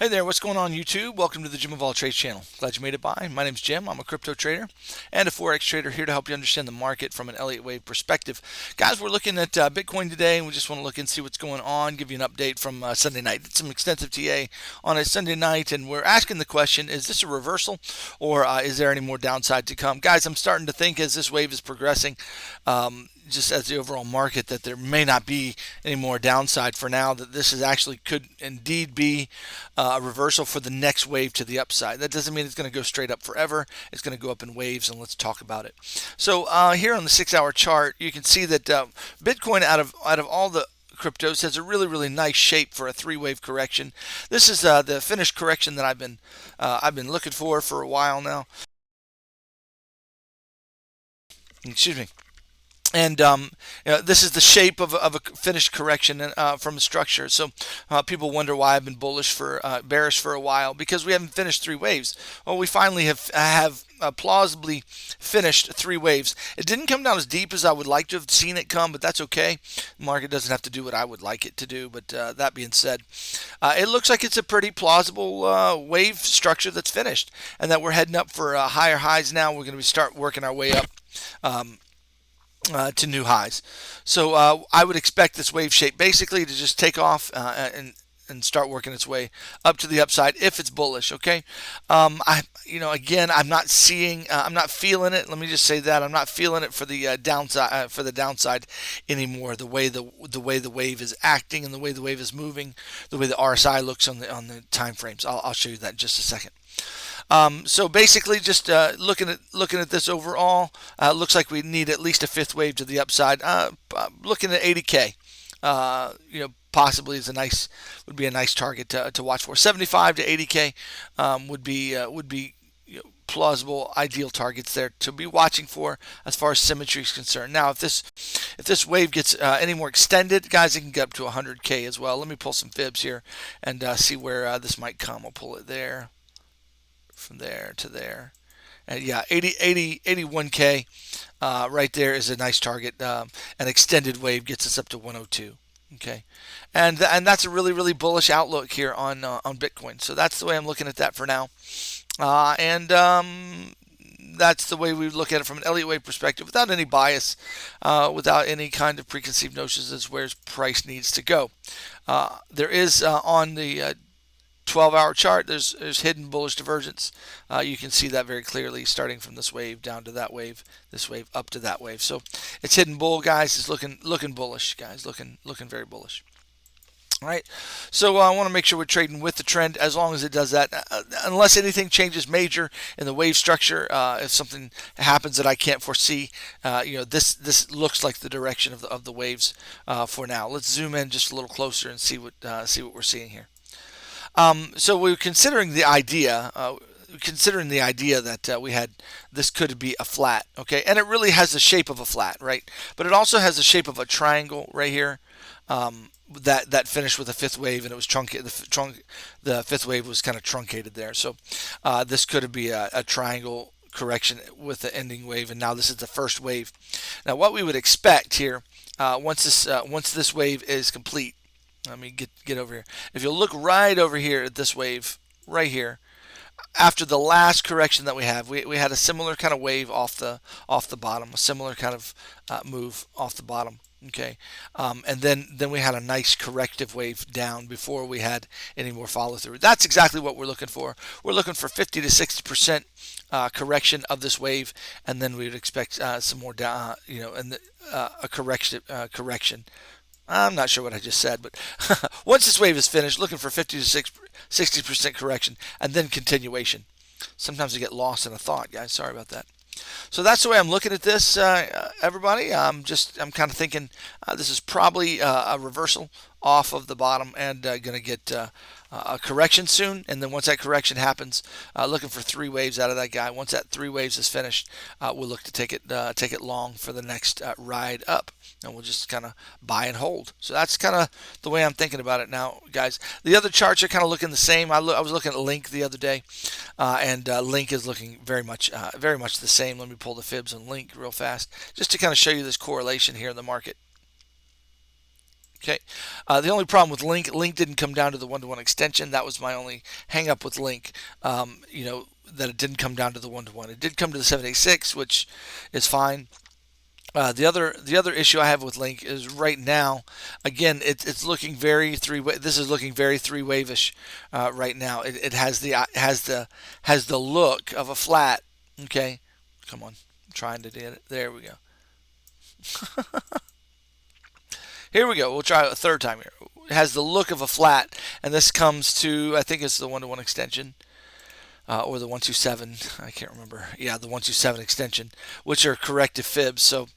Hey there, what's going on YouTube? Welcome to the Jim of All Trades channel. Glad you made it by. My name's Jim. I'm a crypto trader and a Forex trader here to help you understand the market from an Elliott wave perspective. Guys, we're looking at Bitcoin today and we just want to look and see what's going on, give you an update from Sunday night. Did some extensive TA on a Sunday night and we're asking the question, is this a reversal or is there any more downside to come? Guys, I'm starting to think as this wave is progressing, just as the overall market, that there may not be any more downside for now, that this is actually could indeed be a reversal for the next wave to the upside. That doesn't mean it's going to go straight up forever. It's going to go up in waves, and let's talk about it. So here on the 6-hour chart, you can see that Bitcoin out of all the cryptos has a really nice shape for a three-wave correction. This is the finished correction that I've been looking for a while now. Excuse me. And this is the shape of a finished correction from a structure. So people wonder why I've been bearish for a while, because we haven't finished three waves. Well, we finally have plausibly finished three waves. It didn't come down as deep as I would like to have seen it come, but that's okay. The market doesn't have to do what I would like it to do. But that being said, it looks like it's a pretty plausible wave structure that's finished, and that we're heading up for higher highs now. We're going to start working our way up. To new highs. So I would expect this wave shape basically to just take off and start working its way up to the upside if it's bullish. Okay, again, I'm not feeling it. Let me just say that I'm not feeling it for the downside anymore. The way the wave is acting and the way the wave is moving, the way the RSI looks on the time frames. I'll show you that in just a second. So basically, just looking at this overall, looks like we need at least a fifth wave to the upside. Looking at 80K, possibly would be a nice target to watch for. 75 to 80K would be plausible, ideal targets there to be watching for as far as symmetry is concerned. Now, if this wave gets any more extended, guys, it can get up to 100K as well. Let me pull some fibs here and see where this might come. I'll pull it there. From there to there, and yeah, 81K right there is a nice target. An extended wave gets us up to 102. Okay, and that's a really bullish outlook here on Bitcoin. So that's the way I'm looking at that for now, and that's the way we look at it from an Elliott wave perspective, without any bias, without any kind of preconceived notions as where price needs to go. There is on the 12-hour chart, there's hidden bullish divergence. You can see that very clearly, starting from this wave down to that wave, this wave up to that wave. So it's hidden bull, guys. It's looking bullish, guys. Looking very bullish. All right, so I want to make sure we're trading with the trend as long as it does that. Unless anything changes major in the wave structure, if something happens that I can't foresee, this looks like the direction of the waves for now. Let's zoom in just a little closer and see what we're seeing here. So we're considering the idea that we had this could be a flat, okay, and it really has the shape of a flat, right? But it also has the shape of a triangle right here. That finished with a fifth wave, and it was truncated. The fifth wave was kind of truncated there. So this could be a triangle correction with the ending wave, and now this is the first wave. Now, what we would expect here, once this wave is complete. Let me get over here. If you look right over here at this wave right here, after the last correction that we had a similar kind of wave off the bottom, a similar kind of move off the bottom. Okay, and then we had a nice corrective wave down before we had any more follow through. That's exactly what we're looking for. We're looking for 50 to 60% correction of this wave, and then we would expect some more down, a correction. I'm not sure what I just said, but once this wave is finished, looking for 50 to 60% correction and then continuation. Sometimes I get lost in a thought, guys. Sorry about that. So that's the way I'm looking at this, everybody. I'm kind of thinking this is probably a reversal off of the bottom and going to get a correction soon. And then once that correction happens, looking for three waves out of that guy. Once that three waves is finished, we'll look to take it long for the next ride up, and we'll just kind of buy and hold. So that's kind of the way I'm thinking about it now, guys. The other charts are kind of looking the same. I was looking at Link the other day, and Link is looking very much the same. Let me pull the fibs on Link real fast, just to kind of show you this correlation here in the market. Okay. The only problem with Link didn't come down to the one-to-one extension. That was my only hang up with Link. That it didn't come down to the one-to-one. It did come to the 786, which is fine. The other issue I have with Link is right now, again, it's looking very three. This is looking very three wave-ish right now. It has the look of a flat. Okay, come on, I'm trying to do it. There we go. Here we go. We'll try it a third time here. It has the look of a flat, and this comes to, I think it's the one-to-one extension. Or the 127, I can't remember. Yeah, the 127 extension, which are corrective fibs. So,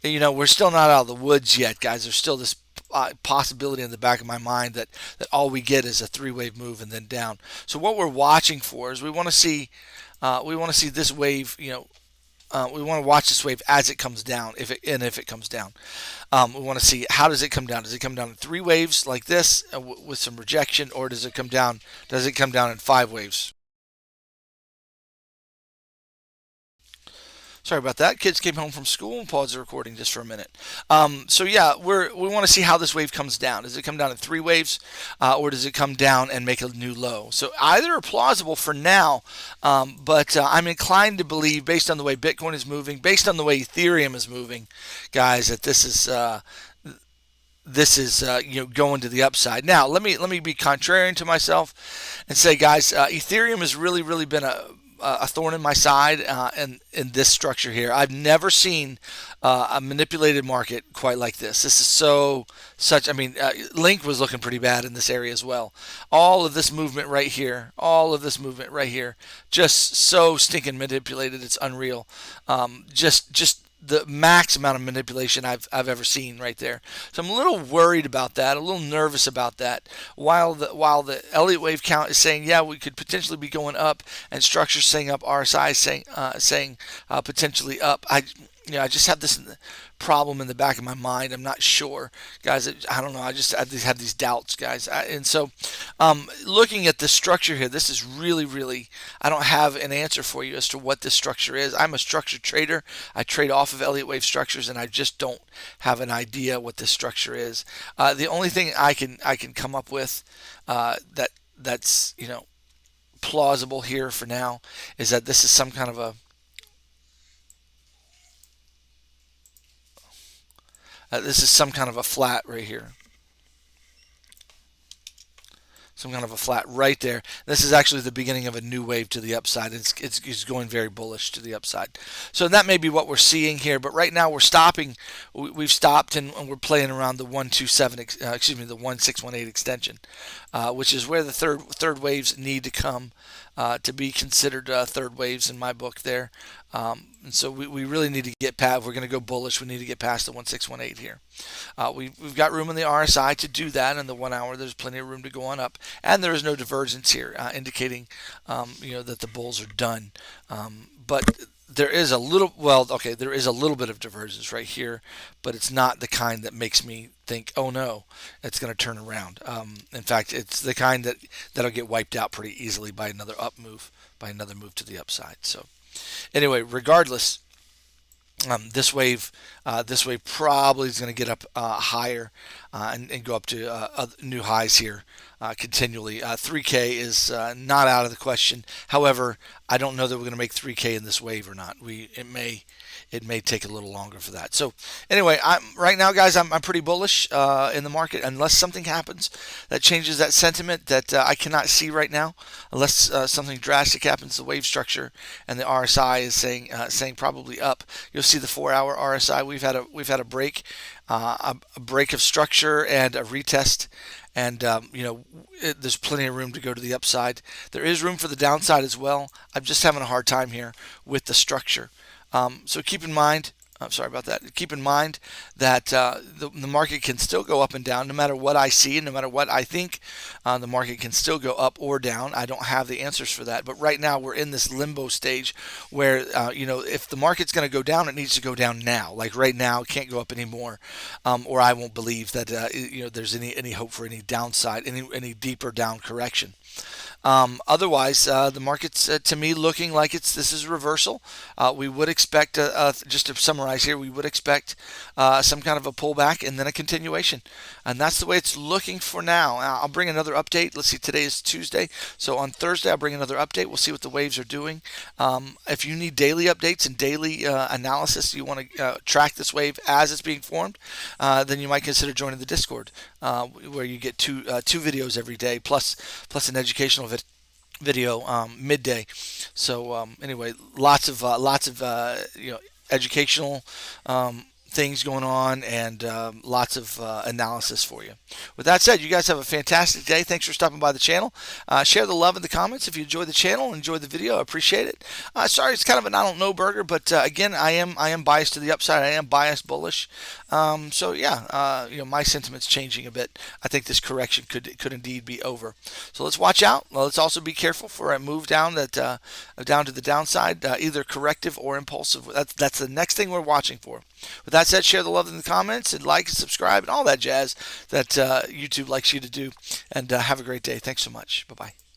we're still not out of the woods yet, guys. There's still this possibility in the back of my mind that all we get is a three-wave move and then down. So what we're watching for is we want to see this wave. We want to watch this wave as it comes down, if it comes down. We want to see, how does it come down. Does it come down in three waves like this with some rejection, or does it come down? Does it come down in five waves? Sorry about that. Kids came home from school and paused the recording just for a minute. So yeah, we want to see how this wave comes down. Does it come down in three waves, or does it come down and make a new low? So either are plausible for now, but I'm inclined to believe, based on the way Bitcoin is moving, based on the way Ethereum is moving, guys, that this is going to the upside. Now let me be contrarian to myself and say, guys, Ethereum has really been a thorn in my side in this structure here. I've never seen a manipulated market quite like this. This is such. I mean, Link was looking pretty bad in this area as well. All of this movement right here, just so stinking manipulated. It's unreal. Just the max amount of manipulation I've ever seen right there. So I'm a little worried about that, a little nervous about that. While the Elliott wave count is saying, yeah, we could potentially be going up, and structure saying up, RSI saying potentially up. I just have this problem in the back of my mind. I'm not sure, guys. I don't know. I just had these doubts, guys. And so, looking at the structure here, this is really. I don't have an answer for you as to what this structure is. I'm a structure trader. I trade off of Elliott wave structures, and I just don't have an idea what this structure is. The only thing I can come up with that's plausible here for now is that this is some kind of a flat right here. Some kind of a flat right there. This is actually the beginning of a new wave to the upside. It's going very bullish to the upside. So that may be what we're seeing here. But right now we're stopping. We've stopped and we're playing around the 127. The 1618 extension, which is where the third waves need to come to be considered third waves in my book there. And so we really need to get past. We're going to go bullish. We need to get past the 1618 here. We've got room in the RSI to do that. In the 1 hour, there's plenty of room to go on up, and there is no divergence here, indicating that the bulls are done. But there is a little. Well, okay, there is a little bit of divergence right here, but it's not the kind that makes me think, oh no, it's going to turn around. In fact, it's the kind that'll get wiped out pretty easily by another up move, by another move to the upside. So. Anyway, regardless, this wave probably is going to get up higher and go up to new highs here continually. 3K is not out of the question. However, I don't know that we're going to make 3K in this wave or not. It may take a little longer for that. So anyway, right now, guys, I'm pretty bullish in the market unless something happens that changes that sentiment that I cannot see right now. Unless something drastic happens, the wave structure and the RSI is saying probably up. You'll see the 4-hour RSI. We've had a break, a break of structure and a retest. And there's plenty of room to go to the upside. There is room for the downside as well. I'm just having a hard time here with the structure. So keep in mind, I'm sorry about that. Keep in mind that the market can still go up and down no matter what I see and no matter what I think. The market can still go up or down. I don't have the answers for that. But right now we're in this limbo stage where, if the market's going to go down, it needs to go down now. Like right now, it can't go up anymore, or I won't believe that there's any hope for any downside, any deeper down correction. Otherwise, the market's to me looking like this is a reversal. We would expect, just to summarize here, we would expect some kind of a pullback and then a continuation, and that's the way it's looking for now. I'll bring another update. Let's see, today is Tuesday, so on Thursday I'll bring another update. We'll see what the waves are doing. If you need daily updates and daily analysis, you want to track this wave as it's being formed, then you might consider joining the Discord, where you get two videos every day, plus an educational video midday. So anyway, lots of educational things going on, and lots of analysis for you. With that said, you guys have a fantastic day. Thanks for stopping by the channel. Share the love in the comments if you enjoy the channel, enjoy the video. I appreciate it. Sorry, it's kind of an I don't know burger, but again, I am biased to the upside. I am biased bullish. So yeah, my sentiment's changing a bit. I think this correction could indeed be over. So let's watch out. Well, let's also be careful for a move down down to the downside, either corrective or impulsive. That's the next thing we're watching for. With that said, share the love in the comments and like and subscribe and all that jazz that YouTube likes you to do. And have a great day. Thanks so much. Bye-bye.